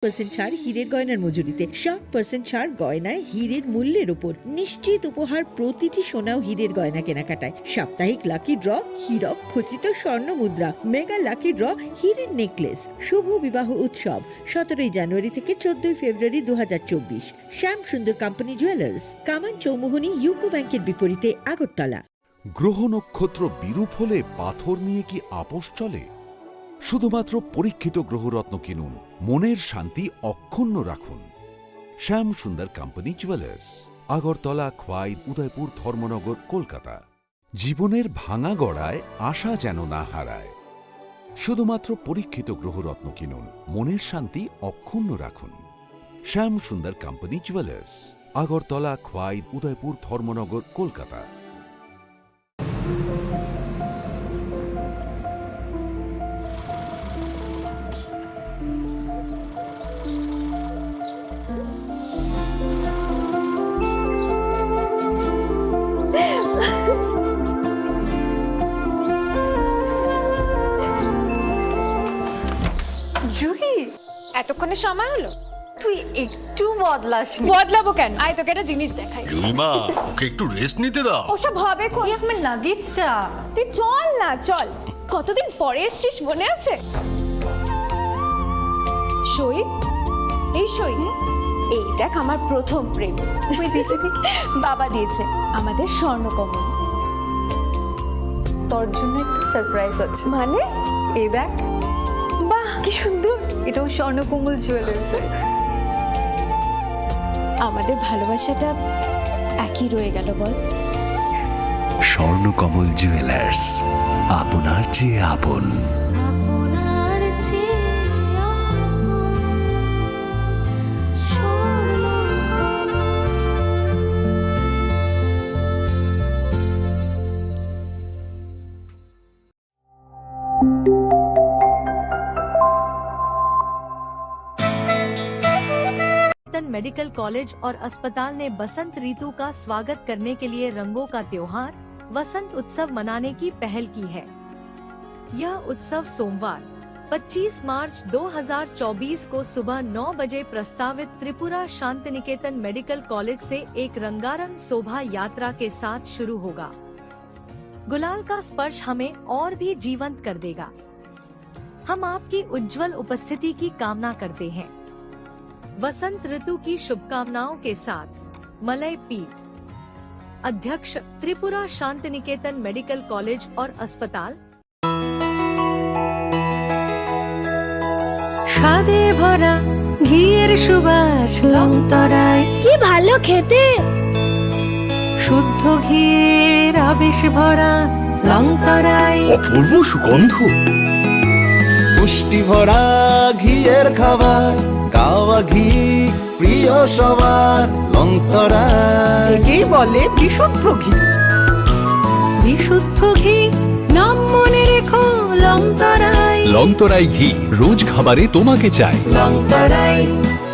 60% ছাড় হীরের গয়নার মজুরিতে, 60% ছাড় গয়নায় হীরের মূল্যের উপর, নিশ্চিত উপহার প্রতিটি সোনা ও হীরের গয়না কেনাকাটায়, সাপ্তাহিক লাকি ড্র, হীরক খচিত স্বর্ণ মুদ্রা, মেগা লাকি ড্র, হীরের নেকলেস। শুভ বিবাহ উৎসব 17 জানুয়ারি থেকে 14 ফেব্রুয়ারি 2024। শ্যাম সুন্দর কোম্পানি জুয়েলার্স, কামান চৌমুহনী ইউকো ব্যাংকের বিপরীতে, আগরতলা। গ্রহ নক্ষত্র বিরূপ হলে পাথর নিয়ে কি আপোষ চলে? শুধুমাত্র পরীক্ষিত গ্রহরত্ন কিনুন, মনের শান্তি অক্ষুণ্ণ রাখুন। শ্যাম সুন্দর কোম্পানি জুয়েলার্স, আগরতলা, খোয়াই, উদয়পুর, ধর্মনগর, কলকাতা। জীবনের ভাঙা গড়ায় আশা যেন না হারায়। শুধুমাত্র পরীক্ষিত গ্রহরত্ন কিনুন, মনের শান্তি অক্ষুণ্ণ রাখুন। শ্যাম সুন্দর কোম্পানি জুয়েলার্স, আগরতলা, খোয়াই, উদয়পুর, ধর্মনগর, কলকাতা। জুহি, এতক্ষণে সময় হলো? তুই একটু বদলাসনি। বদলাবো কেন? আয় তোকে একটা জিনিস দেখাই। জুইমা, ওকে একটু রেস্ট নিতে দাও। ওসব হবে কোন? এই আমার লাগেজটা। তুই চল না, চল। কতদিন পরে এসছিস, মনে আছে? সই, এই সই, এই দেখ আমার প্রথম প্রেম। তুই দেখে দেখে বাবা দিয়েছে আমাদের স্বর্ণকমল। তোর জন্য একটা সারপ্রাইজ আছে। মানে? এই দেখ, বাহ কি সুন্দর। এটাও স্বর্ণকমল জুয়েলার্সের। আমাদের ভালোবাসাটা একই রয়ে গেল বল। স্বর্ণকমল জুয়েলার্স, আপনার চেয়ে আপন। मेडिकल कॉलेज और अस्पताल ने बसंत ऋतु का स्वागत करने के लिए रंगों का त्योहार वसंत उत्सव मनाने की पहल की है। यह उत्सव सोमवार 25 मार्च 2024 को सुबह 9 बजे प्रस्तावित त्रिपुरा शांतिनिकेतन मेडिकल कॉलेज से एक रंगारंग शोभा यात्रा के साथ शुरू होगा। गुलाल का स्पर्श हमें और भी जीवंत कर देगा। हम आपकी उज्जवल उपस्थिति की कामना करते हैं। वसंत ऋतु की शुभकामनाओं के साथ मलय पीठ, अध्यक्ष त्रिपुरा शांतिनिकेतन मेडिकल कॉलेज और अस्पताल। স্বাদে ভরা ঘিয়ের সুবাস লংতরায়, কি ভালো খেতে। শুদ্ধ ঘিয়ের আবেশ ভরা লংতরায়, অপূর্ব সুগন্ধ। পুষ্টি ভরা ঘিয়ের খাবার, গাওয়া ঘি প্রিয় সবার লংতরায়। একেই বলে বিশুদ্ধ ঘি। বিশুদ্ধ ঘি নাম মনে রেখো লংতরায়। লংতরাই ঘি রোজ খাবারে তোমাকে চাই। লংতরায়,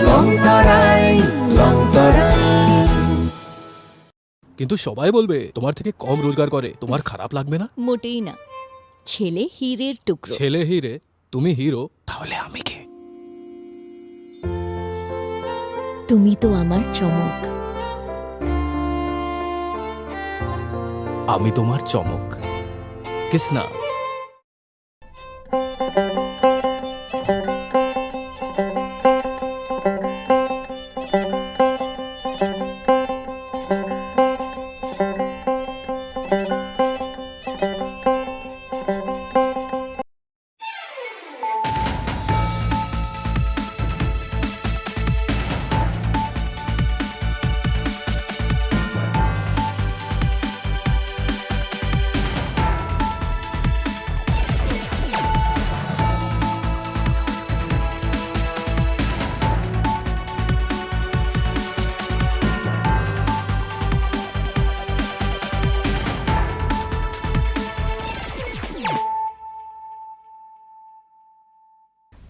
লংতরায়, লংতরায়। কিন্তু সবাই বলবে তোমার থেকে কম রোজগার করে, তোমার খারাপ লাগবে না? মোটেই না। ছেলে হীরের টুকরো। ছেলে হিরে, তুমি হিরো, তাহলে আমি কে? তুমি তো আমার চমক। আমি তোমার চমক। কিসনা?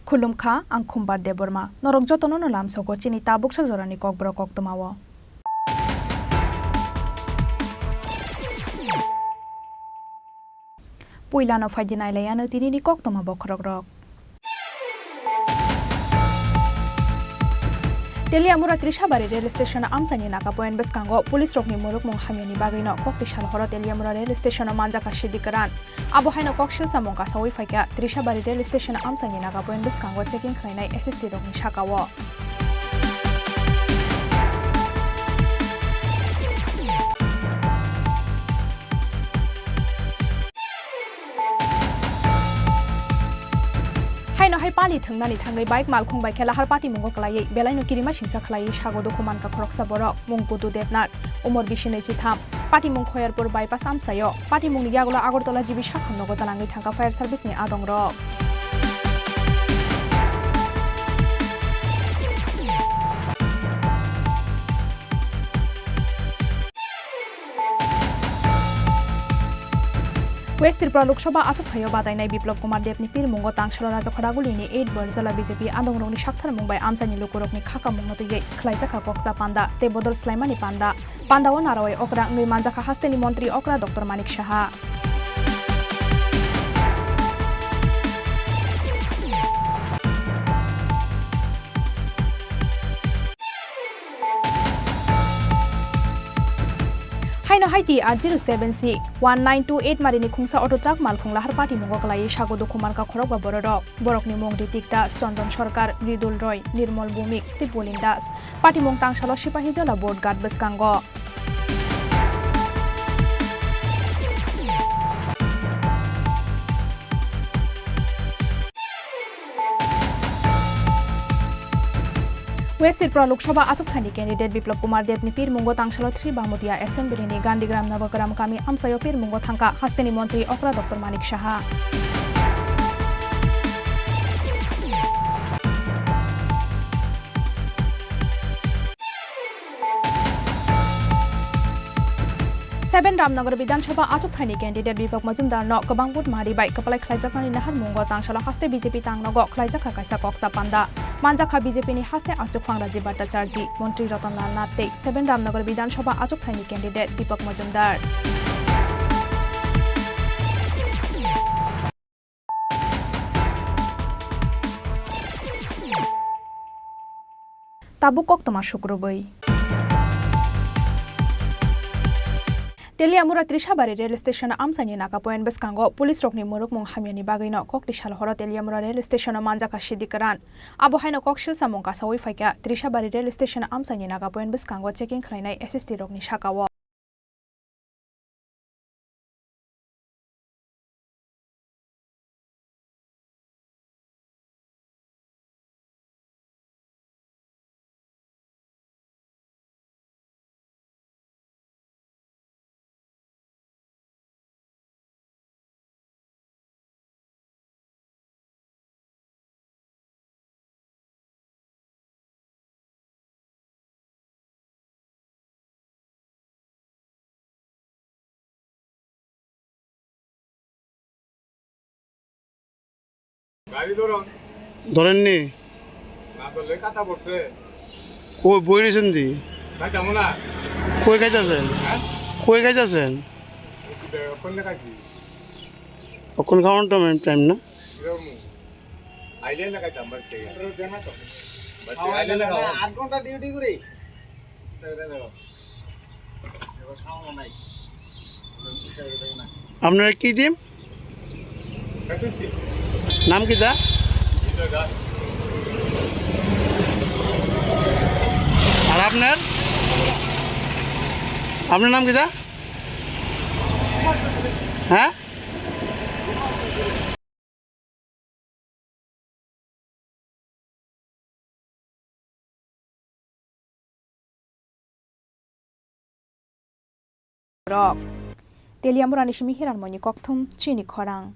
खुलुमखा आं खुम्बार देबरमा नरक जतन लाम सगो चिनी ताबुक सजरानि ककब्र कक्तमाव पुइलानो फाइदिनायलायानो तिनिनि कक्तमा बखरक रक Teliamura Trishabari rail station amsani naka point beskango police rokni muruk mong hamiani bagino kokti shalhoro Teliamura rail station manjaka shidikaran abo haino kokshil samong ka sawi faika Trishabari rail station amsani naka point beskango checking khlainai SST rokni shakawo haino hai pali thungnani thangai bike malkhung bai khela har party mungo klai belaino kirima singsa khlai sago dokuman ka khoroksa borok mungkudu debnat umor bishinai chitham party mung khoyarpur bypass amsayo party mung yagulo agortola jibi shakham nogo talangai thangka fire service ni adongrok West Tripura Lok Sabha achuk thayo badainai Biplop Kumar Debni pir mungo tangshalo raja khoragulini 8 Barzala BJP andongrokni shakthar mungbai amsani lukurokni khaka mungno tuye khlaijaka koksa panda te bodol slaimani panda o narawai okra ngai manjaka hasteni mantri okra Dr Manik Saha haino haiti R07C 1928 marini khungsa auto truck malkhung lahar party mungo klai sago dokuman ka khorok ba borokni mong Ritikta Chandan Sarkar Ridul Roy Nirmal Bhumik Tipolin Das party mong tangsalo sipahi jala board guard beskango West Tripura Lok Sabha achuk thani candidate Biplop Kumar Debni pir mungo tangsalo 3 Bamutia Assembly ni Gandigram Navagram kami amsayo pir mungo thangka hasteni mantri okra Dr Manik Saha Seven Ramnagar Vidhan Sabha achuk thani candidate Biplop Majumdar no Kabangput Mari bai kapalai khlaijakani nahar mungo tangsalo haste BJP tangnogo khlaijaka kaisa koksa panda Manjaka BJP ni haste achuk phang Rajiv Bhattacharya Mantri Ratanlal Nath Seven Ramnagar Vidhan Sabha achuk thani candidate Deepak Majumdar Tabukok toma shukrobai Teliamura Trishabari rail station amsani naka point beskango police rokni muruk mong hamiani bagaino kokti shalhoro Teliamura rail station manjaka shidikaran abo haino kokshil samong ka sawi faika Trishabari rail station amsani naka point beskango checking khlainai SST rokni shakawo ধরেননি কই বই রয়েছেন দি কই খাইতেছেন কই খাইতেছেন কখন খাওয়ান time না আপনার কি টিম নাম কি দা আর আপনার নাম কি দা হ্যাঁ Rock Teliamura nishimi hiran moni kokthum chini khorang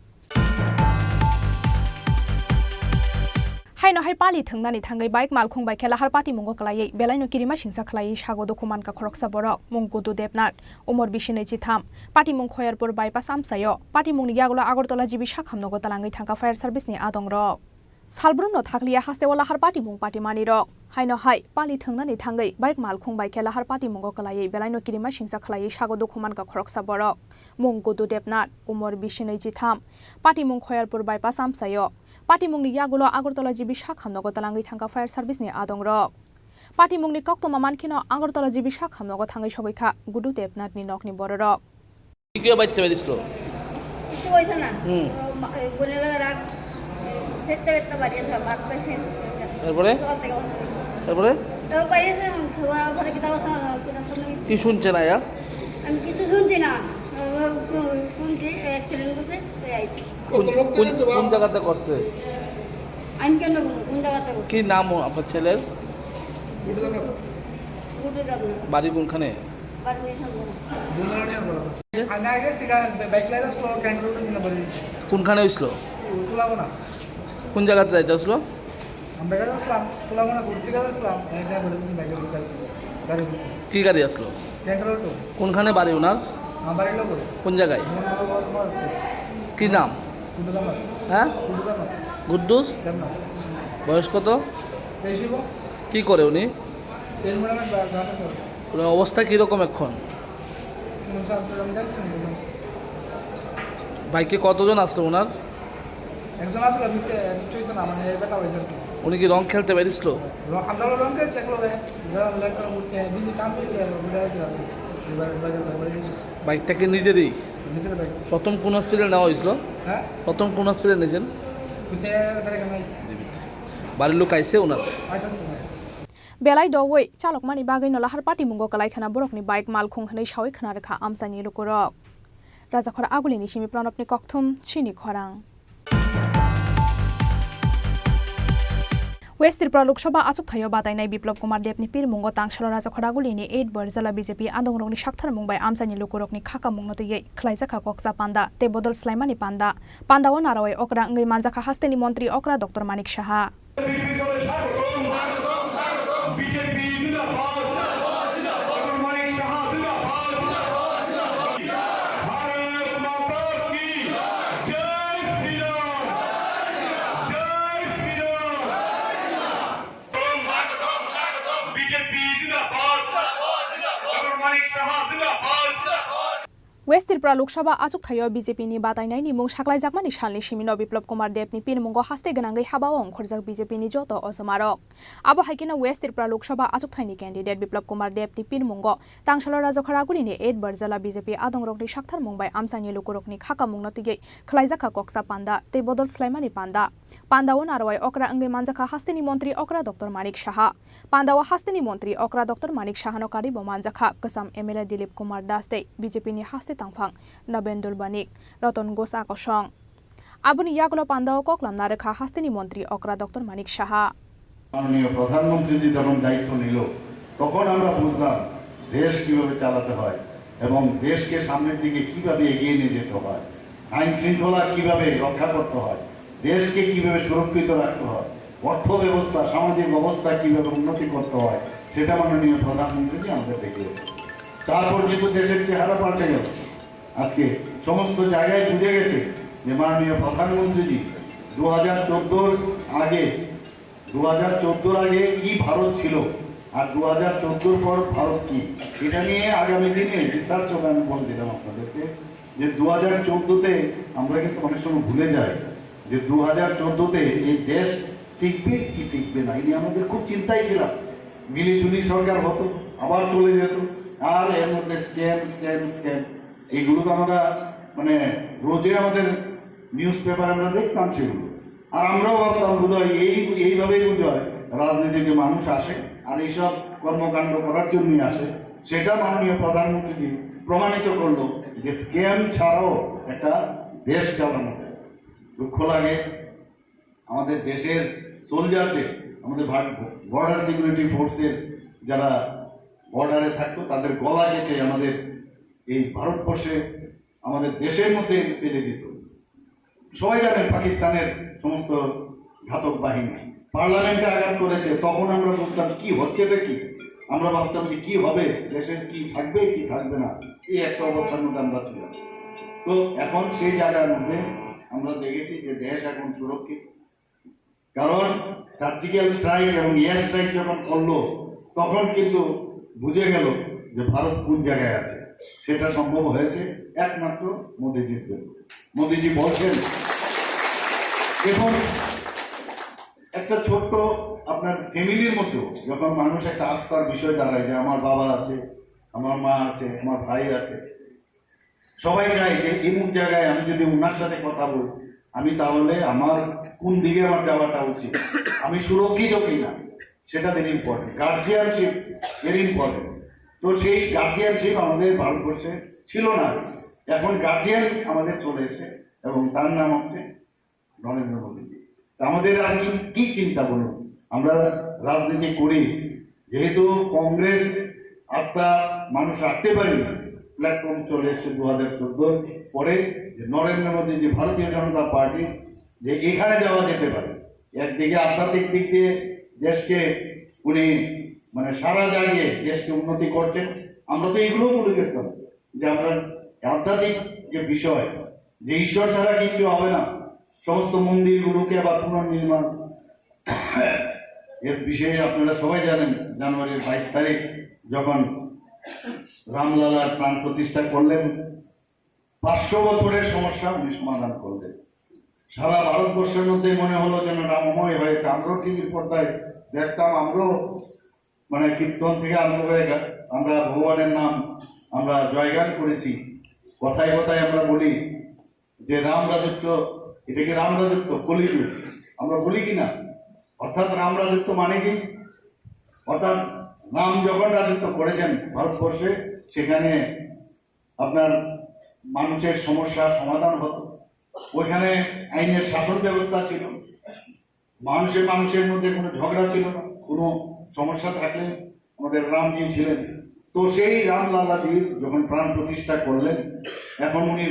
Haino hai pali thungnani thangai bike malkhung bai khela har party mungo klai belaino kirima singsa khlai sago dokuman ka khoroksa borok mungkudu debnat umor bishinai chitham party mung khoyarpur bypass amsayo party mung yagulo agortola jibi shakham nogo talangai thangka fire service ni adongrok Salbrun no thakliya hastewala har party mung party mani rok haino hai pali thungnani thangai bike malkhung bai khela har party mungo klai belaino kirima singsa khlai sago dokuman ka khoroksa borok mungkudu debnat umor bishinai chitham party mung khoyarpur bypass amsayo Party mungni yagulo agortola jibi shakham nogo talangai thangka fire service ni adongrok party মুংনি কক্তমা মানখিনো Agartala GB শাখা নগ থাঙ্গै সগैखा गुडु देबनाथनि नखनि बररक কিকে বাইতে পারিছিল কিছু কইছ না বলে রাখ সেটা একটা বাড়ি আছে বাদ পাইছে তারপরে তারপরে তো বাইরে খাওয়া ঘরে কি দাও কি শুনছেন আয়া আমি কিছু শুনছি না শুনছি অ্যাক্সিডেন্ট করছে তাই আইছি কোন জায়গাতে করছে আমি কেন কোন জায়গাতে করছি কি নাম আপনার ছেলের গুডু যাব না বাড়ি কোনখানে বাড়ি নিয়ে সম্ভব কোনখানে হইছিল কোন জায়গাতে যাইতে আসলো কি গাড়ি আসলো কোনখানে বাড়ি ওনার কোন জায়গায় কি নাম হ্যাঁ গুড্ডুস বয়স কত কি করে উনি ওনার অবস্থা কিরকম এখন বাইকে কতজন আসলো ওনার একজন আসলে উনি কি রং খেলতে পেরেছিল আমরা রং খেলছি বাইকটাকে নিজেরই প্রথম কোন হসপিটালে নেওয়া হয়েছিল হ্যাঁ প্রথম কোন হসপিটালে নিয়েছেন বাড়ির লোক আইসে ওনার बेलाय दवै चालकमानि बागै नलाहार पार्टी मुंगो कलायखाना बरकनि बाइक मालखुं हनै सावै खना रेखा आमसानि लुकुरक राजाखर आगुलिनि सिमि प्रणबनि कक्थुम छिनि खरां वेस्ट त्रिपुरा लोकसभा आचुकथायो बादायनाय बिप्लब कुमार देबनि पीर मुंगो तांसल राजाखर आगुलिनि 8 बरजला बीजेपी आदंरंनि साक्थार मुंबाय आमसानि लुकुरकनि खाका मुंगनतयै खलायजाखा कक्सा पान्दा ते बदल स्लाइमानि पान्दा पान्दाव नारावै अकरा अंगै मानजाखा हास्तेनि मन्त्री अकरा डॉक्टर मानिक साहा वेस्ट त्रिपुरा लोकसभा आचुकथायो बीजेपीनि बादायनायनि मुं साग्लायजाकमानि सालनि सिमिनो बिप्लब कुमार देबनि पीरमुंगो हास्ते गोनाङै हाबाव अंखरजाक बीजेपीनि जत अजमारक आबो हाइकिनो वेस्ट त्रिपुरा लोकसभा आचुकथायनि कैंडिडेट बिप्लब कुमार देबनि पीरमुंगो तांसल राजाखरागुलिनि 8 बरजला बीजेपी आदंरकनि साक्थार मुंबाय आमसानि लुकुरकनि खाका मुंनतियै खलायजाखा कक्सा पान्दा ते बदल स्लाइमानि पान्दा पान्दाव नारवाय अकरा अंगै मानजाखा हास्तेनि मन्त्री अकरा डॉक्टर मानिक साहा पान्दाव हास्तेनि मन्त्री अकरा डॉक्टर मानिक साहानो कारिबो मानजाखा गोसाम एमएलए दिलीप कुमार दास दे बीजेपीनि हास्ते तांफां नबेन्दुल बानिक रतन घोष आकर्षण आबुनि यागुलो पान्दाव ककलामना रेखा हास्तेनि मन्त्री अकरा डॉक्टर मानिक साहा माननीय प्रधानमंत्री जी যখন দায়িত্ব নিল তখন আমরা বুঝলাম দেশ কিভাবে চালাতে হয় এবং দেশকে সামনের দিকে কিভাবে এগিয়ে নিয়ে যেতে হয় আইন শৃঙ্খলা কিভাবে রক্ষা করতে হয় দেশকে কিভাবে সুরক্ষিত রাখতে হয় অর্থ ব্যবস্থা সামাজিক অবস্থা কিভাবে উন্নতি করতে হয় সেটা মাননীয় প্রধানমন্ত্রী জি আমাদের দেখিয়েছেন তারপর কিন্তু দেশের চেহারা পাল্টে গেল আজকে সমস্ত জায়গায় বুঝে গেছে যে মাননীয় প্রধানমন্ত্রীজি 2014 আগে 2014 আগে কি ভারত ছিল আর 2014 পর ভারত কি এটা নিয়ে আগামী দিনে রিসার্চ হবে আমি বলে দিলাম আপনাদেরকে যে 2014তে আমরা কিন্তু অনেক সময় ভুলে যাই যে 2014তে এই দেশ টিকবে কি টিকবে না এই নিয়ে আমাদের খুব চিন্তাই ছিলাম মিলিজুলি সরকার হতো আবার চলে যেত আর এর মধ্যে স্ক্যাম এইগুলো তো আমরা মানে রোজে আমাদের নিউজ পেপার আমরা দেখতাম সেগুলো আর আমরাও ভাবতাম বোধহয় এইভাবেই বোধহয় রাজনীতিতে মানুষ আসে আর এইসব কর্মকাণ্ড করার জন্যই আসে সেটা মাননীয় প্রধানমন্ত্রী প্রমাণিত করলো যে স্ক্যাম ছাড়াও একটা দেশ চালানো যায় দুঃখ লাগে আমাদের দেশের সোলজারদের আমাদের বর্ডার সিকিউরিটি ফোর্সের যারা বর্ডারে থাকতো তাদের গলা কেটে আমাদের এই ভারতবর্ষে আমাদের দেশের মধ্যে ফেলে দিত সবাই জানেন পাকিস্তানের সমস্ত ঘাতক বাহিনী পার্লামেন্টে আঘাত করেছে তখন আমরা বুঝতাম কি হচ্ছে এটা কি আমরা ভাবতাম যে কি হবে দেশের কি থাকবে কি থাকবে না এই একটা অবস্থার মধ্যে আমরা ছিলাম তো এখন সেই জায়গার মধ্যে আমরা দেখেছি যে দেশ এখন সুরক্ষিত কারণ সার্জিক্যাল স্ট্রাইক এবং এয়ার স্ট্রাইক যখন করলো তখন কিন্তু বুঝে গেল যে ভারত কোন জায়গায় আছে সেটা সম্ভব হয়েছে একমাত্র মোদিজির জন্য মোদিজি বলছেন এখন একটা ছোট্ট আপনার ফ্যামিলির মধ্যেও যখন মানুষ একটা আস্থার বিষয় দাঁড়ায় যে আমার বাবা আছে, আমার মা আছে, আমার ভাই আছে, সবাই চায় যে এমন জায়গায় আমি যদি ওনার সাথে কথা বলি আমি তাহলে আমার কোন দিকে আমার যাওয়াটা উচিত, আমি সুরক্ষিত কিনা, সেটা very important. Guardianship very important. তো সেই গার্জিয়ানশিপ আমাদের ভারতবর্ষে ছিল না, এখন গার্জিয়ান আমাদের চলে এসে এবং তার নাম হচ্ছে নরেন্দ্র মোদী। আমাদের আর কি চিন্তা বলুন, আমরা রাজনীতি করি যেহেতু কংগ্রেস আস্থা মানুষ রাখতে পারেনি, প্ল্যাটফর্ম চলে এসছে 2014 পরে যে নরেন্দ্র মোদী যে ভারতীয় জনতা পার্টি যে এখানে যাওয়া যেতে পারে। একদিকে আধ্যাত্মিক দিক দিয়ে দেশকে উনি মানে সারা জায়গায় দেশকে উন্নতি করছেন। আমরা তো এগুলোও বলে গেছিলাম যে আমরা আধ্যাত্মিক যে বিষয় যে ঈশ্বর ছাড়া কিছু হবে না, সমস্ত মন্দিরগুলোকে আবার পুনর্নির্মাণ এর বিষয়ে আপনারা সবাই জানেন। জানুয়ারির 22 তারিখ যখন রামলালার প্রাণ প্রতিষ্ঠা করলেন, 500 বছরের সমস্যা উনি সমাধান করলেন। সারা ভারতবর্ষের মধ্যে মনে হলো যেন রামময় হয়েছে। আমরাও টিভির পর্দায় দেখতাম, আমরাও মানে কীর্তন থেকে আরম্ভ করে আমরা ভগবানের নাম আমরা জয়গান করেছি। কথায় কথায় আমরা বলি যে রাম রাজত্ব, এটাকে রাম রাজত্ব কলিযুগ আমরা বলি কিনা। অর্থাৎ রাম রাজত্ব মানে কি, অর্থাৎ রাম যখন রাজত্ব করেছেন ভারতবর্ষে সেখানে আপনার মানুষের সমস্যা সমাধান হতো, ওইখানে আইনের শাসন ব্যবস্থা ছিল, মানুষের মধ্যে কোনো ঝগড়া ছিল না, কোনো সমস্যা থাকলে আমাদের রামজি ছিলেন। তো সেই রামলালাজি যখন প্রাণ প্রতিষ্ঠা করলেন, এখন উনি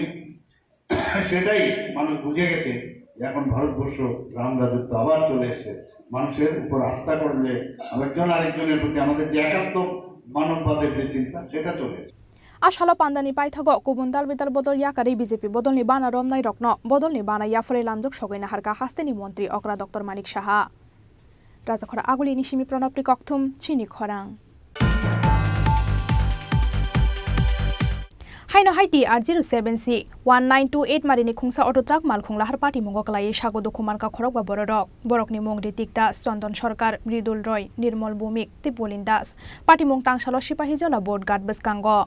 সেটাই মানুষ বুঝে গেছে এখন ভারতবর্ষ রাম রাজত্ব আবার চলে এসছে। মানুষের উপর আস্থা করলে আরেকজনের প্রতি আমাদের যে একাত্ম মানববাদের যে চিন্তা সেটা চলে এসছে। Asalo pandani paithago kubundal bidal bodol yakari BJP bodolni bana romnai rokno bodolni bana yafre lamjok sogaina harka hasteni mantri okra Dr. Manik Saha. Rajakhora aguli nishimi pranapri kokthum chini khorang. Haino haiti R07C 1928 marini khungsa auto truck malkhungla har party mongo kalai sago dokuman ka khorok ba borok borokni mong Ritik Das, Chandon Sarkar, Mridul Roy, Nirmal Bhumik, Tipolin Das. Party mong tangsalo sipahi jola board guard beskango.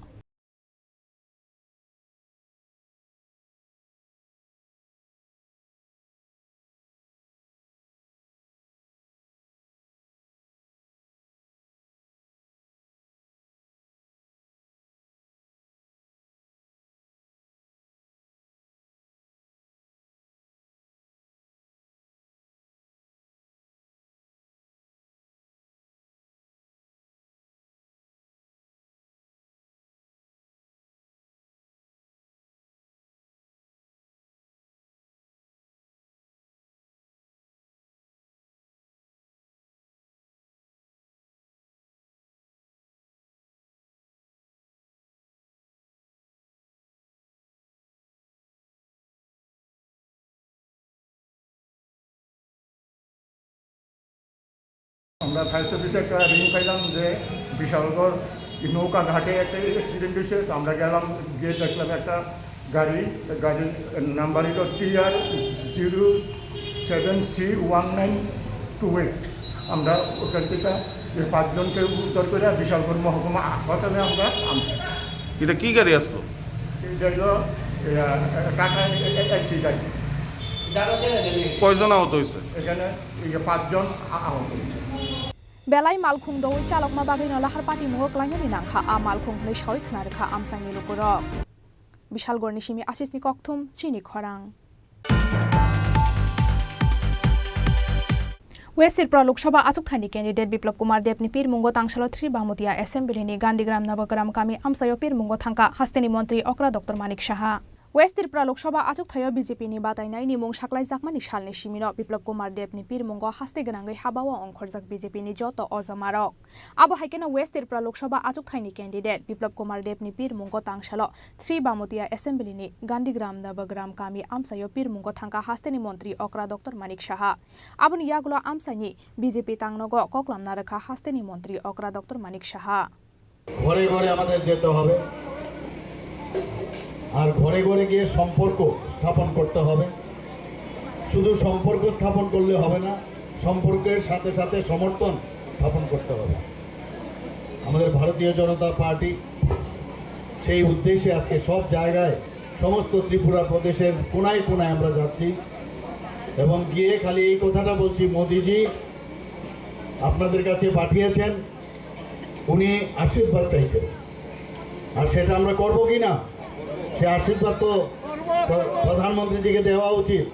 আমরা fire সার্ভিসে একটা ring পাইলাম যে বিশালগড় নৌকা ঘাটে একটা accident হয়েছে। তো আমরা গেলাম, গিয়ে দেখলাম একটা গাড়ির নাম্বার হলো TR07C1928। আমরা ওখান থেকে এই 5 জনকে উদ্ধার করে বিশালগড় মহকুমা হাসপাতালে আমরা আনছি। এটা কি গাড়ি আসলো? এটা হলো টাটা এসি গাড়ি। কয়জন আহত হয়েছে? এখানে 5 জন আহত হয়েছে। Belai malkhung doi chalok ma bagui nola har party mongo klangya ni nangkha a malkhung hlei shoi khna rekha amsang ni lukurok. Bishalgor ni simi Ashish ni kokthum chini khorang. West Sirpra Lok Sabha Achuk Thani candidate Biplab Kumar Deb ni Pir Mungo Tangsalo 3 Bamutia Assembly ni Gandigram Navagram Kami Amsayo Pir Mungo Thangka Hasteni Montri Okra Dr. Manik Saha. West Sirpra Lok Sabha Achuk Thayo BJP ni batainai ni mung saklai jakmani salni simino Biplab Kumar Deb ni Pir Mungo haste ganangai habawa ongkhorjak BJP ni joto ojamarok. Abo haikena West Sirpra Lok Sabha Achuk Thaini candidate Biplab Kumar Deb ni Pir Mungo Tangsalo 3 Bamutia Assembly ni Gandigram Navagram Kami Amsayo Pir Mungo Thangka hasteni Montri Okra Dr. Manik Saha. Aboni yagulo amsaini BJP tangnogo koklam narakha hasteni Montri Okra Dr. Manik Saha. ঘরে ঘরে আমাদের যেতে হবে, আর ঘরে ঘরে গিয়ে সম্পর্ক স্থাপন করতে হবে। শুধু সম্পর্ক স্থাপন করলে হবে না, সম্পর্কের সাথে সাথে সমর্থন স্থাপন করতে হবে। আমাদের ভারতীয় জনতা পার্টি সেই উদ্দেশ্যে আজকে সব জায়গায় সমস্ত ত্রিপুরা প্রদেশের কোনায় কোনায় আমরা যাচ্ছি এবং গিয়ে খালি এই কথাটা বলছি, মোদিজি আপনাদের কাছে পাঠিয়েছেন, উনি আশীর্বাদ চাইছেন, আর সেটা আমরা করব কি না? সে আশীর্বাদ তো প্রধানমন্ত্রীজিকে দেওয়া উচিত।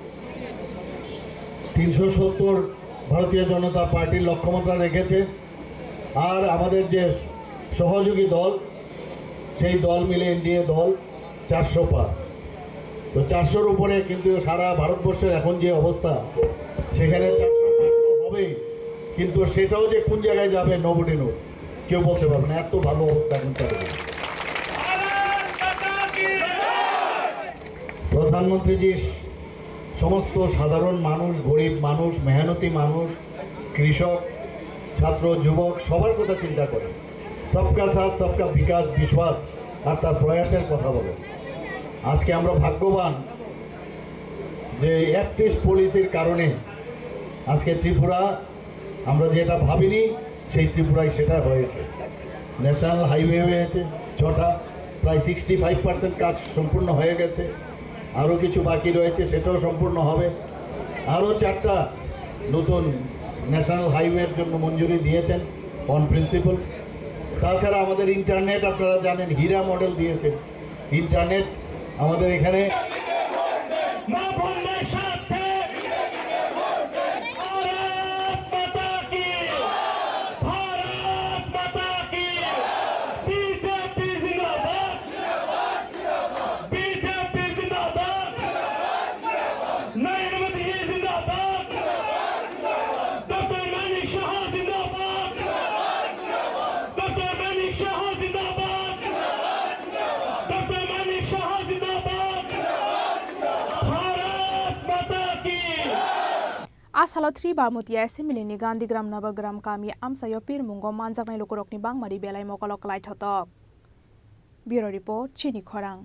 370 ভারতীয় জনতা পার্টির লক্ষ্যমাত্রা রেখেছে, আর আমাদের যে সহযোগী দল সেই দল মিলে এনডিএ দল 400 পার। তো 400-র উপরে কিন্তু সারা ভারতবর্ষের এখন যে অবস্থা, সেখানে 400 পার তো হবেই, কিন্তু সেটাও যে কোন জায়গায় যাবে নোবডি নোজ, কেউ বলতে পারবে না। এত ভালো অবস্থা এখন চলবে। প্রধানমন্ত্রীজি সমস্ত সাধারণ মানুষ, গরিব মানুষ, মেহনতি মানুষ, কৃষক, ছাত্র, যুবক সবার কথা চিন্তা করে। সবকা সাথ সবকা বিকাশ, বিশ্বাস আর তার প্রয়াসের কথা বলে। আজকে আমরা ভাগ্যবান যে অ্যাক্টিভ পলিসির কারণে আজকে ত্রিপুরা, আমরা যেটা ভাবিনি সেই ত্রিপুরায় সেটা হয়েছে। ন্যাশনাল হাইওয়ে হয়েছে 6টা, প্রায় 65% কাজ সম্পূর্ণ হয়ে গেছে। আরও কিছু বাকি রয়েছে, সেটাও সম্পূর্ণ হবে। আরও 4টা নতুন ন্যাশনাল হাইওয়ের জন্য মঞ্জুরি দিয়েছেন অন প্রিন্সিপাল। তাছাড়া আমাদের ইন্টারনেট আপনারা জানেন হীরা মডেল দিয়েছে। ইন্টারনেট আমাদের এখানে आसालाव 3 बारमुतिया एसेम्बलिनि गांधीग्राम नवग्राम कामी आमसायो पिरमुंगो मानजाकनाय लोकरकनि बांमारि बेलाय मकलक लायथतक। ब्यूरो रिपोर्ट चिनी खरां।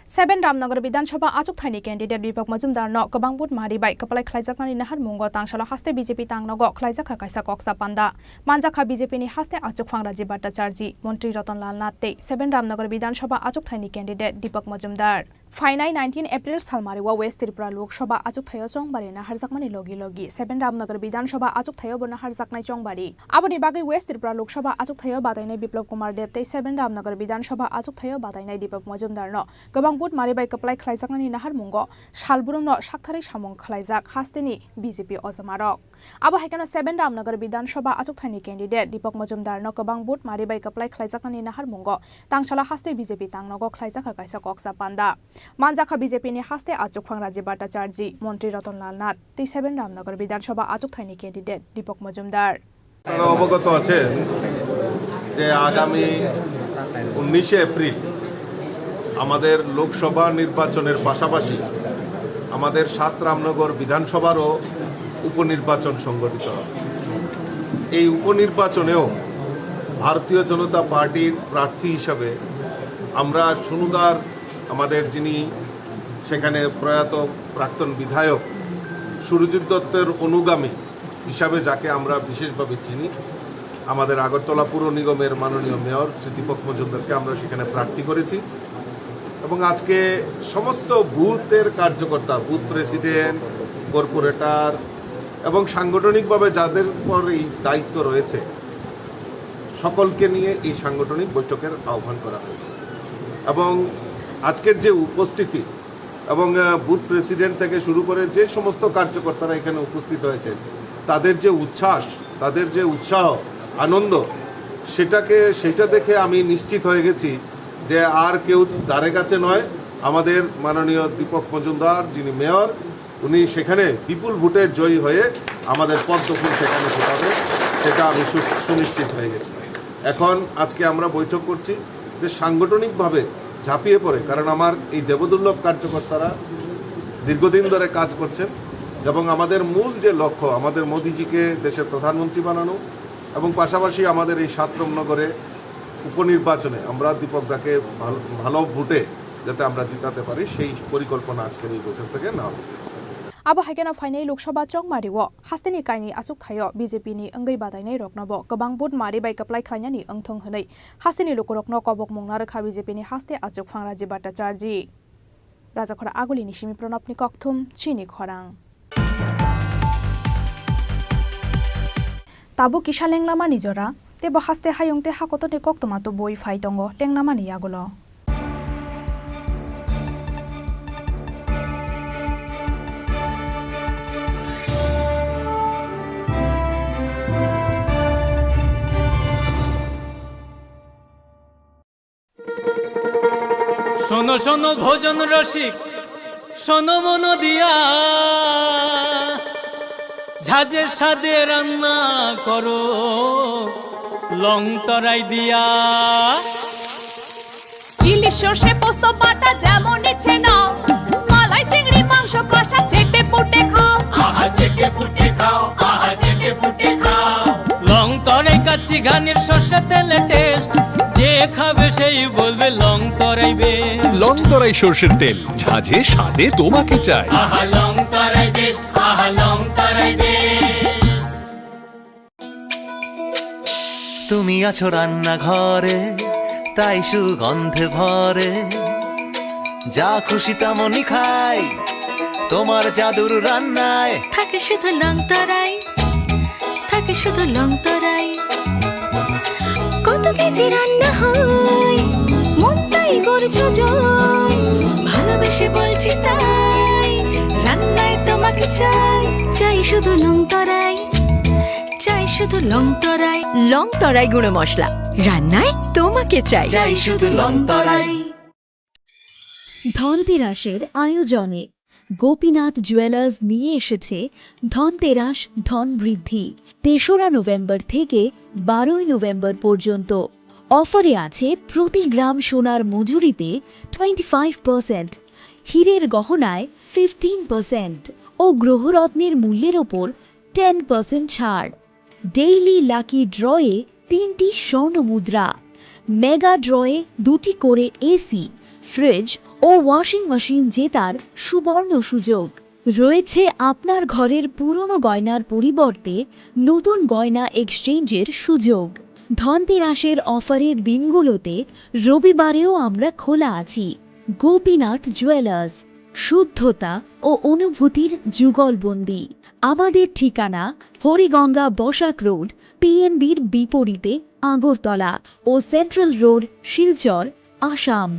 7 रामनगर विधानसभा आचुकथायनि कैंडिडेट दीपक मजुमदारनो गोबां बुट मारिबाय कपलाय खलायजाकनानि नाहार मुंगो तांसाला हास्ते बीजेपी तांगनगो खलायजाखा कायसा कक्सा पान्दा मानजाखा बीजेपीनि हास्ते आचुकफां राजीव भट्टाचार्य मंत्री रतनलाल नाथ 7 रामनगर विधानसभा आचुकथायनि कैंडिडेट दीपक मजुमदार फाइनाय 19 एप्रिल सालमारिवा वेस्ट त्रिपुरा लोकसभा आचुकथायो चंगबारि नाहारजाकमानि लगी लगी 7 रामनगर विधानसभा आचुकथायो नाहारजाकनाय चंगबारि आबोनि बागै वेस्ट त्रिपुरा लोकसभा आचुकथायो बादायनाय बिप्लब कुमार देव 7 रामनगर विधानसभा आचुकथायो बादायनाय दीपक मजुमदारनो गोबां बुट मारिबाय कपलाय खलायजाकनानि नाहार मुंगो सालबुरुमनो साकथारै सामुं खलायजाक हास्तेनि बीजेपी अजमारक आबो हायकानो 7 रामनगर विधानसभा आचुकथायनि कैंडिडेट दीपक मजुमदारनो गोबां बुट मारिबाय कपलाय खलायजाकनानि नाहार मुंगो तांसाला हास्ते बीजेपी तांगनगो खलायजाखा कायसा कक्सा पान्दा मानजाखा बीजेपीनि हास्ते आचुकफां राजीव भट्टाचार्य मंत्री रतनलाल नाथ 7 रामनगर विधानसभा आचुकथायनि कैंडिडेट दीपक मजुमदार অবগত আছেন যে আগামী 19 এপ্রিল আমাদের লোকসভা নির্বাচনের পাশাপাশি আমাদের 7 রামনগর বিধানসভারও উপনির্বাচন সংগঠিত হবে। এই উপনির্বাচনেও ভারতীয় জনতা পার্টির প্রার্থী হিসাবে আমরা সুনুদার আমাদের যিনি সেখানে প্রয়াত প্রাক্তন বিধায়ক সুরজিৎ দত্তের অনুগামী হিসাবে যাকে আমরা বিশেষভাবে চিনি, আমাদের আগরতলা পুর নিগমের মাননীয় মেয়র শ্রী দীপক মজুমদারকে আমরা সেখানে প্রার্থী করেছি এবং আজকে সমস্ত বুথের কার্যকর্তা, বুথ প্রেসিডেন্ট, কর্পোরেটর এবং সাংগঠনিকভাবে যাদের পর এই দায়িত্ব রয়েছে সকলকে নিয়ে এই সাংগঠনিক বৈঠকের আহ্বান করা হয়েছে এবং আজকের যে উপস্থিতি এবং বুথ প্রেসিডেন্ট থেকে শুরু করে যে সমস্ত কার্যকর্তারা এখানে উপস্থিত হয়েছে তাদের যে উচ্ছ্বাস, তাদের যে উৎসাহ, আনন্দ, সেটা দেখে আমি নিশ্চিত হয়ে গেছি যে আর কেউ দ্বারে কাছে নয়, আমাদের মাননীয় দীপক মজুমদার যিনি মেয়র, উনি সেখানে বিপুল ভোটে জয়ী হয়ে আমাদের পদ্মফুল সেখানে ফোটাবে, সেটা আমি সুনিশ্চিত হয়ে গেছি। এখন আজকে আমরা বৈঠক করছি যে সাংগঠনিকভাবে ঝাঁপিয়ে পড়ে, কারণ আমার এই দেবদুর্লভ কার্যকর্তারা দীর্ঘদিন ধরে কাজ করছেন এবং আমাদের মূল যে লক্ষ্য আমাদের মোদিজিকে দেশের প্রধানমন্ত্রী বানানো এবং পাশাপাশি আমাদের এই 7 রামনগরে উপনির্বাচনে আমরা দীপকদাকে ভালো ভোটে যাতে আমরা জিতাতে পারি সেই পরিকল্পনা আজকের এই বৈঠক থেকে নেওয়া হবে। Abo haikena fainai Loksaha chong mariwo hasteni kaini achuk thayo BJP ni angai badainai roknabo gobang bot mari bai kaplai khlainani angthong honai hasteni lokorokno kobok mungna rakha BJP ni haste achuk phangraji Bhattacharji Rajakhora agulini simi pranapni kokthum chini khorang Tabu kisha lenglama nijora tebo haste hayongte hakotote koktoma to boi phai tongo tenglama ni yagulo শোনো শোনো ভোজন রসিক শোনো মন দিয়া ঝাঁঝের স্বাদে রান্না করো লং তরাই দিয়া ইলিশ সর্ষে পোস্ত বাটা যেমন ইচ্ছে নাও মালাই চিংড়ি মাংস কষা চেটে পুটে খাও আহা চেটে পুটে খাও আহা চেটে পুটে খাও লং তরাই কাচ্চি ঘানির সর্ষে তেলে টেস্ট যে খাবে সেই বলবে লং তরাই বেশ লং তরাই সর্ষের তেল ঝাঁঝে স্বাদে তোমাকে চাই আহা লং তরাই বেশ আহা লং তরাই বেশ তুমি আছো রান্না ঘরে তাই সুগন্ধে ভরে যা খুশি তেমনই খাই তোমার জাদুর রান্নায় থাকে শুধু লং তরাই থাকে শুধু লং তরাই কত কেজি রান্না হয় মনটাই করছো জয় ভালোবেসে বলছি তাই রান্নায় তোমাকে চাই চাই শুধু লং তরাই চাই শুধু লং তরাই লং তরাই গুঁড়ো মশলা রান্নায় তোমাকে চাই চাই শুধু লং তরাই ধনতেরাসের আয়োজনে গোপীনাথ জুয়েলার্স নিয়ে এসেছে ধনতেরাস ধন বৃদ্ধি ৩রা নভেম্বর থেকে ১২ই নভেম্বর পর্যন্ত অফারে আছে প্রতি গ্রাম সোনার মজুরিতে 25%, হীরের গহনায় 15% ও গ্রহরত্নের মূল্যের ওপর 10% ছাড়। ডেইলি লাকি ড্রয়ে 3টি স্বর্ণ মুদ্রা, মেগা ড্রয়ে 2টি করে এসি, ফ্রিজ ও ওয়াশিং মেশিন জেতার সুবর্ণ সুযোগ রয়েছে। আপনার ঘরের পুরনো গয়নার পরিবর্তে নতুন গয়না এক্সচেঞ্জের সুযোগ। ধনতেরাসের অফারের দিনগুলোতে রবিবারেও আমরা খোলা আছি। গোপীনাথ জুয়েলার্স, শুদ্ধতা ও অনুভূতির যুগলবন্দি। আমাদের ঠিকানা হরিগঙ্গা বসাক রোড, পিএনবির বিপরীতে আগরতলা ও central road, Silchar, Assam.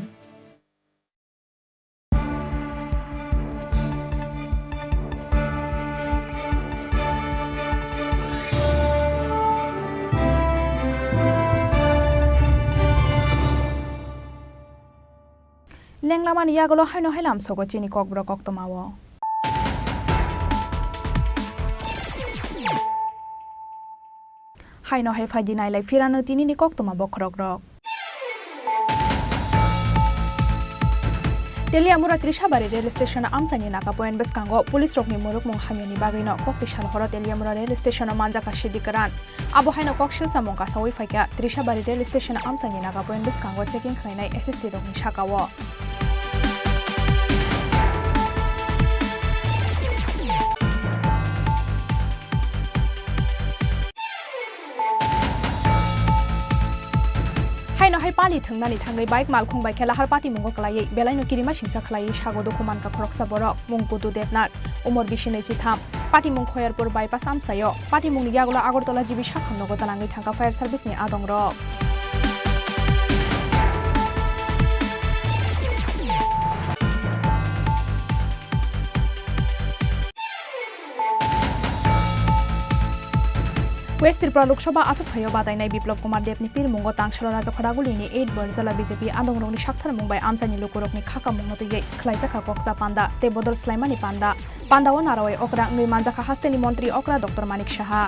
Lenglaman yagolo haino helam sogo chini kokbro koktomawo. Haino he faidi nailai firano tini ni koktoma bokrogrok. Teliamura Trishabari rail station amsani naka point beskango police rokni muruk mong hamiani bagino kokpishal horo Teliamura rail station manjaka shidikaran. Abo haino kokshil samongka sawi faika Trishabari rail station amsani naka point beskango checking khainai SST rokni shakawo. Haino hai pali thungnani thangai bike malkhung bai khela har party mungo klai belaino kirima singsa khlai sago dokuman ka khoroksa borok mungkutu debnat umor bishinei chitham party mung khoyarpur bypass amsayo party mung yagulo agortola jibi shakham nogo talangai thangka fire service ni adongrok West Tripura Loksaha achuk thayo badainai Biplop Kumar Dev ni pir mungo tangshalo Rajakhora gulini 8 Barzala BJP andongrongni shakthar mungbai amsani lokorokni khaka mungno tuyei khlaijaka koksa panda te bodol slaimani panda pandawo narawai okra ngai manjaka hasteni mantri okra Dr Manik Saha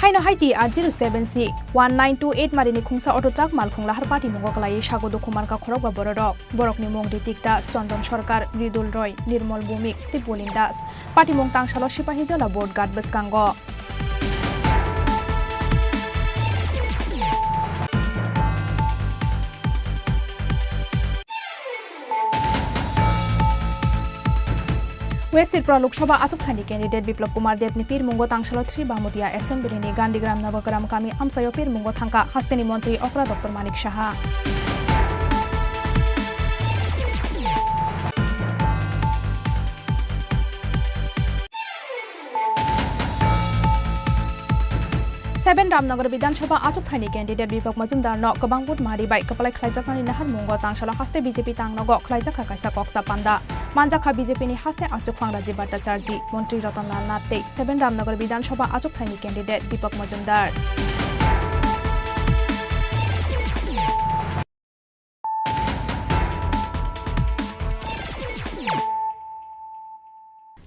Haino haiti A07C 1928 marini khungsa auto truck malkhung lahar party mungo kalai sago dokuman ka khorok ba borok borokni mong Ritikta Chandon Sarkar Ridul Roy Nirmal Bhumik Tipolin Das party mong tangsalo sipahi jala board guard beskango West Sirpura Lok Sabha Achukthani candidate Biplop Kumar Dev ni Pir Mungo Tangshalo 3 Bahmutia Assembly ni Gandigram Navagram Kami Amsayo Pir Mungo Thangka Hasteni Montri Okra Dr. Manik Shaha. Seven Ramnagar Vidansabha Achukthani candidate Bipok Majumdar no Kabangbut Maribai Kapalai Khlaijaknani Nahar Mungo Tangshala Haste BJP Tangnogo Khlaijakha Kaisa Koksa Panda Manjakha BJP ni Haste Achukphang Rajiv Bhattacharji Montri Ratan Lal Natte Seven Ramnagar Vidansabha Achukthani candidate Bipok Majumdar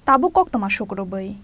Tabukok Tama Shukrobai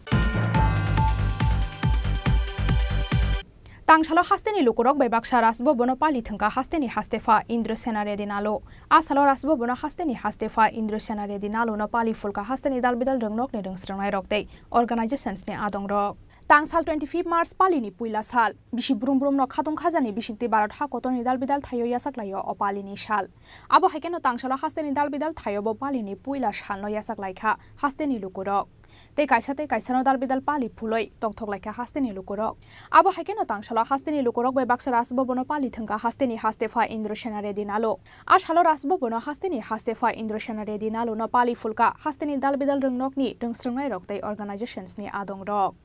Tangshalo Hasteni Lukurok by Baksa Rasbo Bonopali Thunka Hasteni Hastefa Indra Senare Dinalo Asalo Rasbo Bono Hasteni Hastefa Indra Senare Dinalo Nopali Fulka Hasteni Dalbidal Rungnok Nedung Strangai Rokte Organizations ne Adong Rok Tangsal 25 Mars Palini Puila Sal Bishi Brum Brum no Khatung Khazani Bishikti Barat Hakoton Dalbidal Thayo Yasaklayo Opalini Shal Abo Hekeno Tangshalo Hasteni Dalbidal Thayo Palini Puila Shal no Yasaklaika Hasteni Lukurok Te kaisano dalbidal pali phuloi tongthok laika hasteni lukurok abo haikeno tangsalo hasteni lukurok bai baksa rasbo bono pali thangka hasteni hastefa Indra Senare Dinalo ashalo rasbo bono hasteni hastefa Indra Senare Dinalo no pali fulka hasteni dalbidal rungnokni rungsrungnai roktei organizations ni adong rok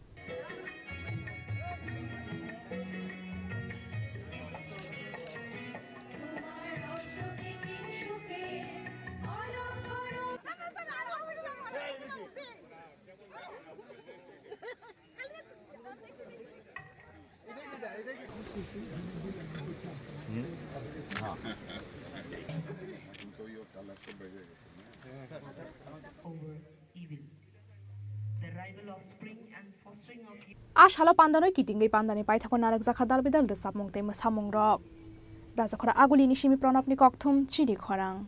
Ashalo Pandanoi Kitingi Pandani Paithako Narakjaka Dalbidal Resapmung Te Samung Rok Rajakora Aguli Nishimi Pranapni Kokthum Chidi Khorang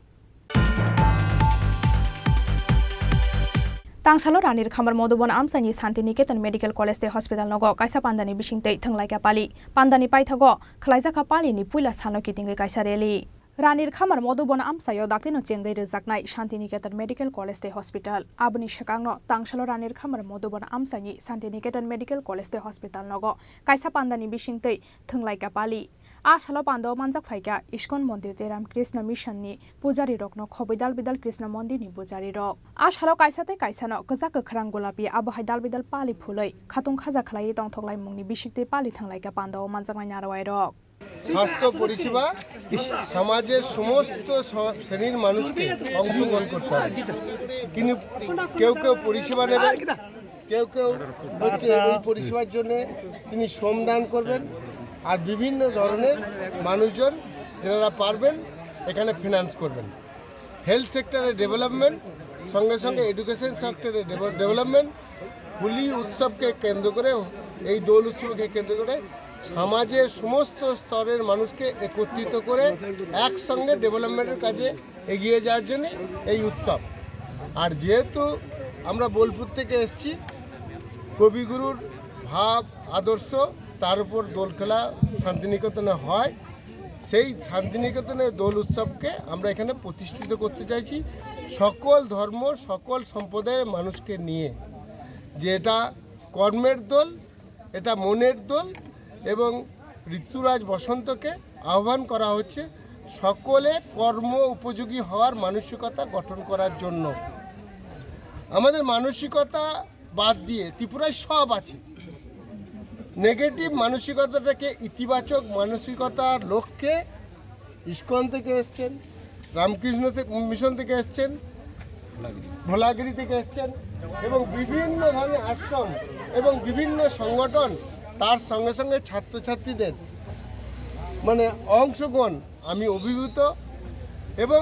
Tangsalo Ranir Khamar Modubon Amsani Santiniketan Medical College Te Hospital Nogo Kaisa Pandani Bishingte Thanglai Pali Pandani Paithago Khlaijaka Pali ni Puila Sano Kitingi Kaisa Reli Ranir Khamar Modubon Amsayo Daktino Chengai Rejaknai Santiniketan Medical College Te Hospital Abuni Shakangno Tangsalo Ranir Khamar Modubon Amsani Santiniketan Medical College Te Hospital Nogo Kaisa Pandani Bishingte Thanglai Pali Ashalo Pando Manjak Phaika Iskon Mondir Te Ram Krishna Mission ni Pujari Rokno Khobidal Bidal Krishna Mondir ni Pujari Rok Ashalo Kaisate Kaisano Kazak Khrang Golapi Abo Haidal Bidal Pali Phuloi Khatung Khaja Khlai Tongthoklai Mungni Bishikte Pali Thanglai Pando Manjak Narwai Rok স্বাস্থ্য পরিষেবা সমাজের সমস্ত শ্রেণীর মানুষকে অংশগ্রহণ করতে হবে কিন্তু কেউ কেউ পরিষেবা নেবেন কেউ কেউ হচ্ছে এই পরিষেবার জন্য তিনি শ্রমদান করবেন আর বিভিন্ন ধরনের মানুষজন যারা পারবেন এখানে ফিনান্স করবেন হেলথ সেক্টরে ডেভেলপমেন্ট সঙ্গে সঙ্গে এডুকেশন সেক্টরে ডেভেলপমেন্ট হোলি উৎসবকে কেন্দ্র করে এই দোল উৎসবকে কেন্দ্র করে সমাজের সমস্ত স্তরের মানুষকে একত্রিত করে একসঙ্গে ডেভেলপমেন্টের কাজে এগিয়ে যাওয়ার জন্য এই উৎসব আর যেহেতু আমরা বোলপুর থেকে এসেছি কবিগুরুর ভাব আদর্শ তার উপর দোল খেলা শান্তিনিকেতনে হয় সেই শান্তিনিকেতনের দোল উৎসবকে আমরা এখানে প্রতিষ্ঠিত করতে চাইছি সকল ধর্ম সকল সম্প্রদায়ের মানুষকে নিয়ে যে এটা কর্মের দোল এটা মনের দোল এবং ঋতুরাজ বসন্তকে আহ্বান করা হচ্ছে সকলে কর্ম উপযোগী হওয়ার মানসিকতা গঠন করার জন্য আমাদের মানসিকতা বাদ দিয়ে ত্রিপুরায় সব আছে নেগেটিভ মানসিকতাটাকে ইতিবাচক মানসিকতার লক্ষ্যে ইস্কন থেকে এসছেন রামকৃষ্ণ মিশন থেকে এসছেন ভোলাগিরি থেকে এসছেন এবং বিভিন্ন ধরনের আশ্রম এবং বিভিন্ন সংগঠন তার সঙ্গে সঙ্গে ছাত্রছাত্রীদের মানে অংশগ্রহণ আমি অভিভূত এবং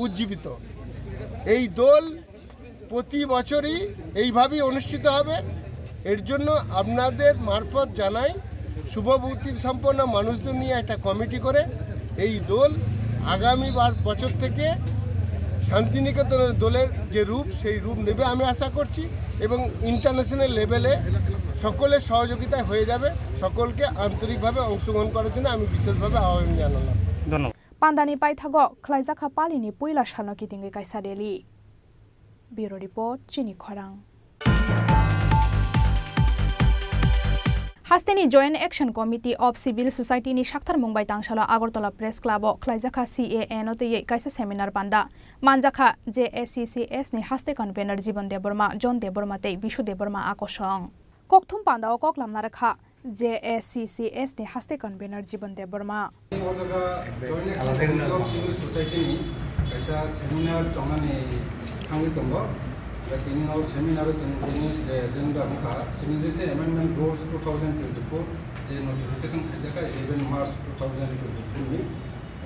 উজ্জীবিত এই দোল প্রতি বছরই এইভাবেই অনুষ্ঠিত হবে এর জন্য আপনাদের মারফত জানাই শুভবুদ্ধি সম্পন্ন মানুষদের নিয়ে একটা কমিটি করে এই দোল আগামী বছর থেকে শান্তিনিকেতনের দোলের যে রূপ সেই রূপ নেবে আমি আশা করছি এবং ইন্টারন্যাশনাল লেভেলে সকলের সহযোগিতায় হয়ে যাবে সকলকে আন্তরিকভাবে অংশগ্রহণ করার জন্য আমি বিশেষভাবে আহ্বান জানালাম ধন্যবাদ Pandani Paithago Khlaijaka Palini Puila Shano Kitingi Kaisa Reli bureau report চিনি খরাং हास्तेनी joint action committee of civil society नि साक्थार मुंबाई तांगशाला आगरतला प्रेस क्लब खलाइजाखा CAN ते काइसा सेमिनार पांदा मानजाखा JSCCS नि हास्ते कन्वेनर जीवन देबर्मा जन देबर्मा ते बिशु देबर्मा आकर्षण ककथुम पांदा ओ ककलामना रखा JSCCS नि हास्ते कन्वेनर जीवन देबर्मा सिविल सोसाइटी नि काइसा सेमिनार जमाने थांगि दंबो Ini seminar ini agenda muka sini jese amendment rules 2024 je notification khajaka 11 March 2024 ni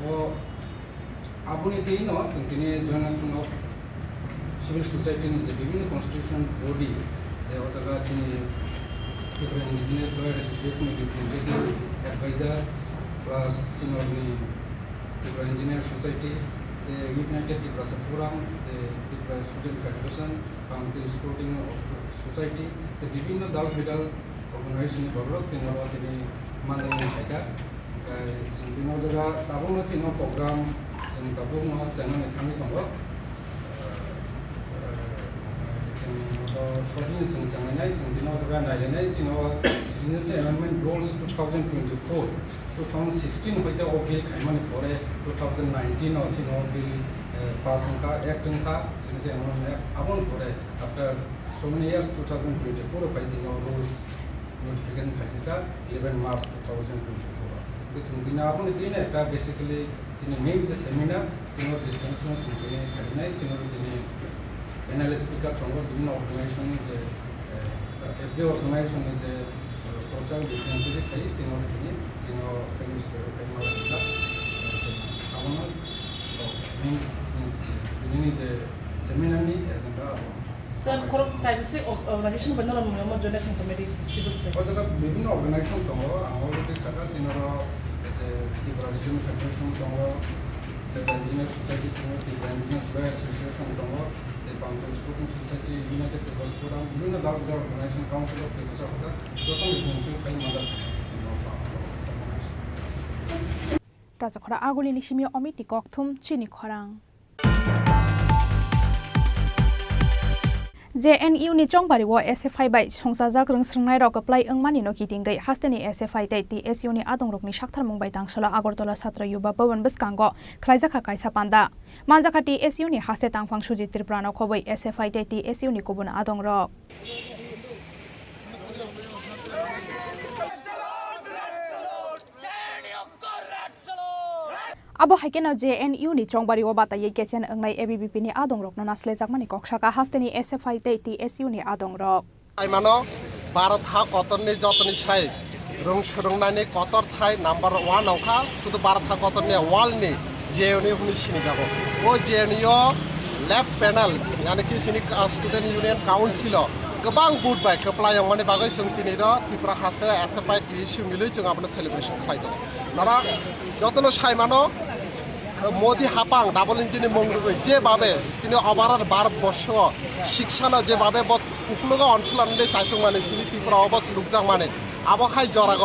o apuni tei no tini joint action of civil society ni je bibhinno constitution body je o jaga tini different indigenous lawyer association ni representative advisor plus tini ni engineer society the United Tripura Forum, the Tripura Student Federation, the Sporting Society, the বিভিন্ন দল বিদল organisation বড় তিনরা তিনি মানদানি থাকা তিনরা জায়গা তাবনো তিন programme जों তাবনো জানানি থামি দङ সদিন जों জানাইনাय जों তিনরা জায়গা নাইলাयनाय তিনরা সিটিজেনশিপ অ্যামেন্ডমেন্ট রুলস 2024 2016 হইতে অপিল খাইমানি পরে 2019 অচিনো বিল पास का एक्ट का जिनसे उन्होंने अपन करे after so many years 2024 by the rules notification का 11 March 2024 which in bina अपन दिन का basically जिन मेन जे सेमिनार जिन डिस्कशन सुनने करने जिन दिन एनालिसिस का थंगो विभिन्न ऑर्गेनाइजेशन जे एवरी ऑर्गेनाइजेशन जे प्रोजेक्ट डिफरेंटली खाई जिन दिन जिन फेमस का अपन ini je seminar ni agenda sir korok privacy organization banana mo join action committee civil society o jaga bibhinno organization to amar te saka sinoro je Tripura Student Federation to the engineer society to the engineers lawyer association to the Bangladesh Sporting Society United Tripura Forum bibhinno dal organization council of Tripura hoda total control kai maja Rajakhora aguli nishimi omiti kokthum chini khorang JNU ni chongbari wo SFI bai songsajak rungsrangnai rok apply angmani no kitingai hasteni SFI tai TSU ni adongrok ni sakthar mungbai tangsala Agartala Chhatra Yuba Bhavan Bwskango khlaijaka kaisa panda manjaka TSU ni haste tangphang Sujit Tripura no khoboi SFI tai TSU ni kubun adongrok abo haikena JNU ni chongbari o bata ye kechen angnai ABBP ni adongrok no naslejak mani koksaka hasteni SFI te TSU ni adongrok aimano bharat ha kotorni jotoni sai rong surungnani kotor thai number 1 awkha sudu bharat ha kotorni wall ni JNU huni sini jabo o JNU left panel yani ki sini student union council gobang boot bai keplayang mani bagai sungtini ro Tripura haste SFI TSU milui jong abona celebration khlaido nara jotono sai mano Modi হাপাং double ইঞ্জিনি মংরুই যেভাবে তিনি অবারার ভারতবর্ষ শিক্ষানো যেভাবে উপলুগ অঞ্চলানে চাইtung মানে চিনি ত্রিপুরা অবস্থ লুকজাং মানে আবহাই জরাগ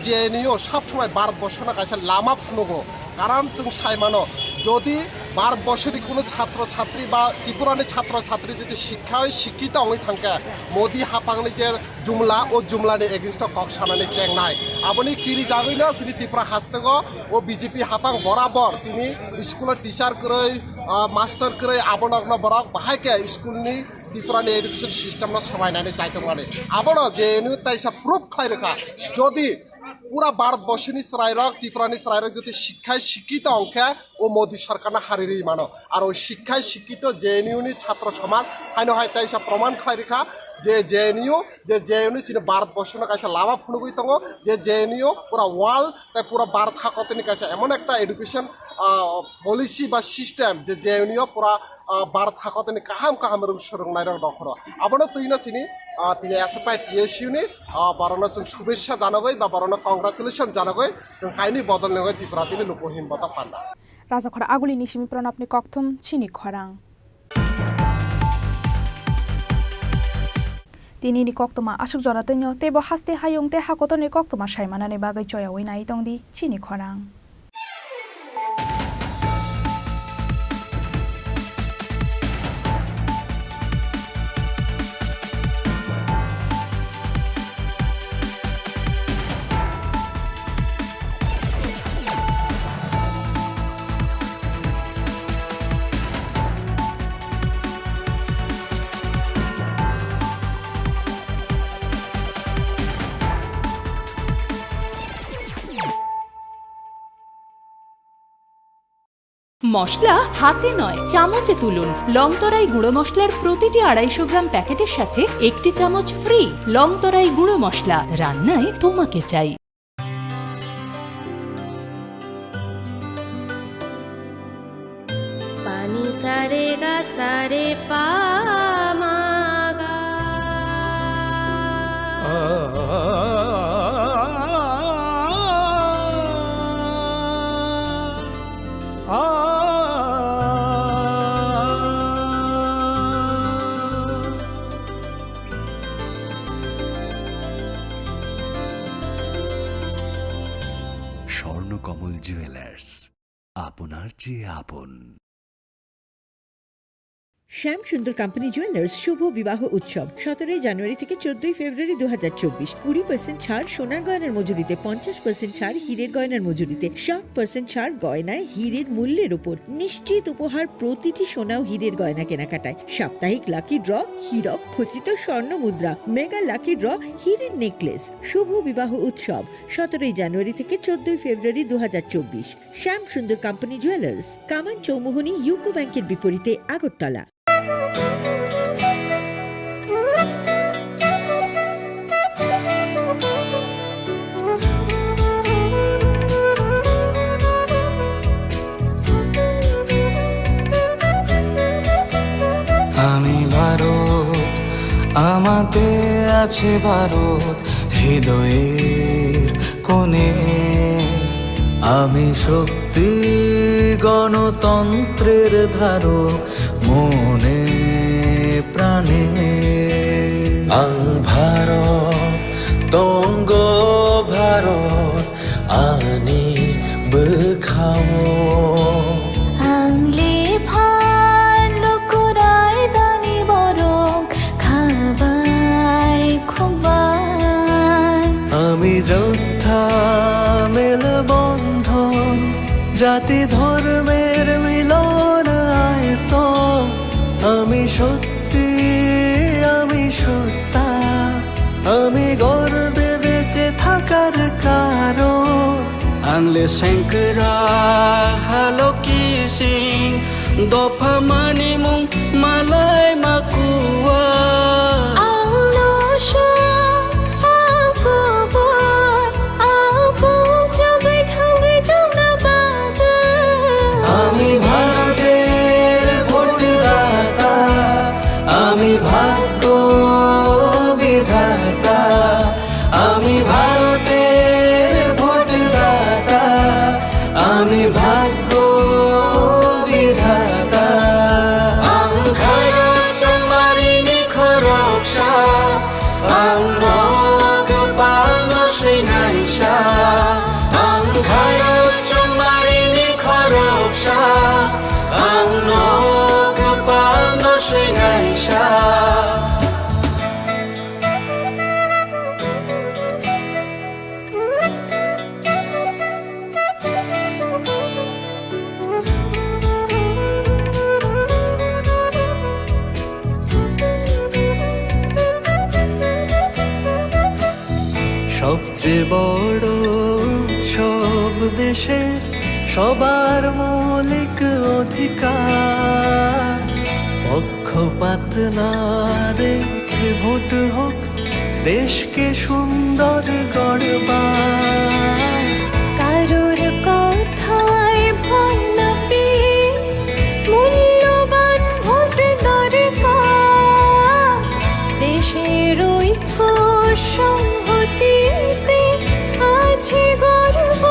JNU সবসময় ভারতবর্ষ না কাছে লামা ফুনুগো কারণ जों সাইমানো যদি ভারতবর্ষের কোনো ছাত্রছাত্রী বা ত্রিপুরানি ছাত্রছাত্রী যদি শিক্ষায় শিক্ষিত হয়ে থাকে মোদি হাপাংনি যে জুমলা ও জুমলানি এগেইনস্ট কক সানানি চেংনাই আপনি কিরি যাবেন না যদি ত্রিপুরা হাসতেগ ও বিজেপি হাপাং বরাবর তিনি স্কুলের টিচার করে মাস্টার করে আবনগ্ন বরক বাহাইকে স্কুলনি ত্রিপুরানি এডুকেশন সিস্টেমনা সমাইনানি চাইtung মানে আবনো জেএনইউ তাইসা প্রুফ খাইরেখা যদি পুরা ভারতবর্ষনি সরাইরক ত্রিপুরানি সরাইরক যদি শিক্ষায় শিক্ষিত অংকে ও মোদী সরকার হারিরি মানো আর ওই শিক্ষায় শিক্ষিত জেএনইউনি ছাত্র সমাজ হাইনো হাই তাইসা প্রমাণ খাইরেখা যে জেএনইউ চিনি ভারতবর্ষ কাছে লাভা ফুনুগুই দङ যে জেএনইউ পুরা ওয়ার্ল্ড তাই পুরা ভারত হাকতনি কাছে এমন একটা এডুকেশন পলিসি বা সিস্টেম যে জেএনইউ পুরা ভারত হাকতনি কাহাম রং সুরংনাই রং দখর আবনো তুইনা চিনি তিনি SFI TSU ni barona जों শুভেচ্ছা জানাগৈ বা barona কংগ্রাচুলেশন জানাগৈ जों কাইনি বদলনে গৈ ত্রিপুরা তিনি লোকহিম বতা পান্না রাজাখরা আগুলি নিশিমি প্রণবনি ককথুম চিনি খরাং তিনি নি কক্তমা আসুক জরাতৈন্য তেব হাস্তে হায়ং তে হাকতনি কক্তমা সাইমানানি বাগৈ চয়াওই নাই দংদি চিনি খরাং মশলা হাতে নয় চামচে তুলুন। লংতরাই গুঁড়ো মশলার প্রতিটি 250 গ্রাম প্যাকেটের সাথে 1টি চামচ ফ্রি। লংতরাই গুঁড়ো মশলা, রান্নায় তোমাকে চাই। পানি সারে গা সারে পা মা গা। স্বর্ণকমল জুয়েলার্স, আপনার চেয়ে আপন। শ্যাম সুন্দর কোম্পানি জুয়েলার্স শুভ বিবাহ উৎসব 17 জানুয়ারি থেকে 14 ফেব্রুয়ারি 2024। 20% ছাড় সোনার গয়নার মজুরিতে, 50% ছাড় হীরের গয়নার মজুরিতে, 60% ছাড় গয়নায় হীরের মূল্যের উপর, নিশ্চিত উপহার প্রতিটি সোনা ও হীরের গয়না কেনাকাটায়, সাপ্তাহিক লাকি ড্র, হীরক খচিত স্বর্ণ মুদ্রা, মেগা লাকি ড্র, হীরের নেকলেস। শুভ বিবাহ উৎসব 17 জানুয়ারি থেকে 14 ফেব্রুয়ারি 2024। শ্যাম সুন্দর কোম্পানি জুয়েলার্স, কামান চৌমুহনী, ইউকো ব্যাংকের বিপরীতে, আগরতলা। আমি ভারত, আমাতে আছে ভারত হৃদয়ের কোণে। আমি শক্তি গণতন্ত্রের ধারক মনে প্রাণে। আং ভারত তঙ্গ ভারত আনি বখাও। আংলে ভার লকুরাই দানি বরং খাবাই খুবাই। আমি যোদ্ধা মেল বন্ধন, জাতি ধর্মের মিলন আয়ত। আমি সত্যি, আমি সত্তা, আমি গর্বে বেঁচে থাকার কারণ। আংলে শঙ্করা হালো কি সিং দফা মানি মুং মালাই মাকুয়া। আংলো শো আকুবর আকুম জগৈ থাঙ্গৈ তোমরা বাদ। আমি ভারতের ভোটদাতা, আমি ভাগ্য বিধাতা। আমি ভারতের ভোটদাতা, আমি ভাগ্য বিধাতা। আং ভারত চমারিনি খরকসা, আং নগ পালন শ্রীনাইসা। আং ভারত চমারিনি খরকসা, আং নগ পালন শ্রীনাইসা। সবচেয়ে বড় উৎসব দেশের, সবার মৌলিক অধিকার। পক্ষপাত না রেখে ভোট হোক, দেশকে সুন্দর গড়বার। কারোর কথায় ভয় না পেয়ে মূল্যবান ভোট দরকার। দেশের ঐক্য সংহতিতে আছে গর্ব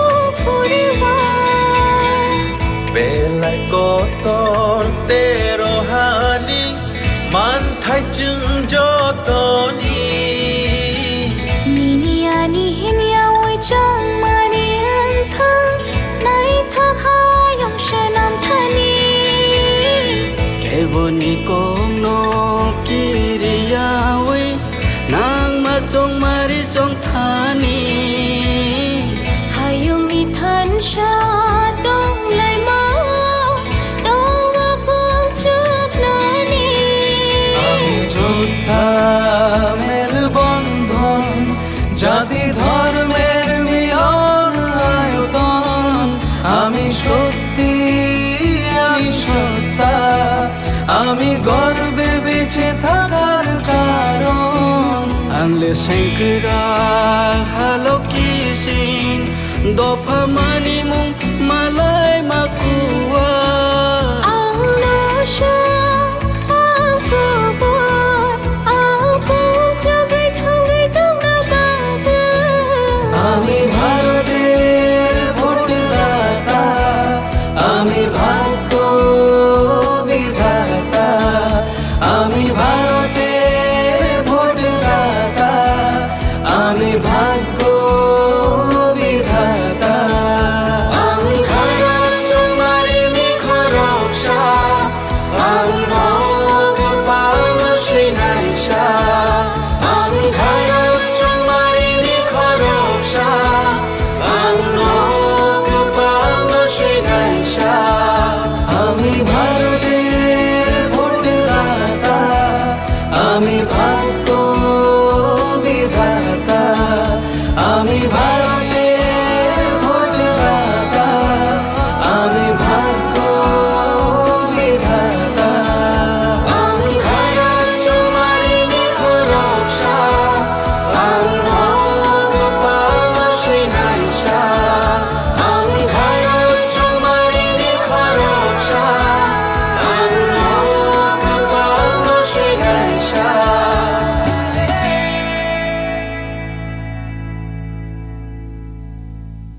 পরিবার। বেলায় কতর তেরোহানি মান থাইচুং যতনি। নিনিয়ানি হিনিয়া ওই চং মানি আন্থাং নাই থাকায়ং সনাম থানি। কেবনি কোনো কিরিয়াওই নাং মা চং মারি চং থানি। হায়ুং ইথান সা দং লাই মাও দং গকুং চুক নানি। আমি যোদ্ধা আমি গর্বে বেঁচে থাকার কারণ আংলে সেংকরা হালো কিসিং দফা মানি মুং মালাই মাকুয়া আলো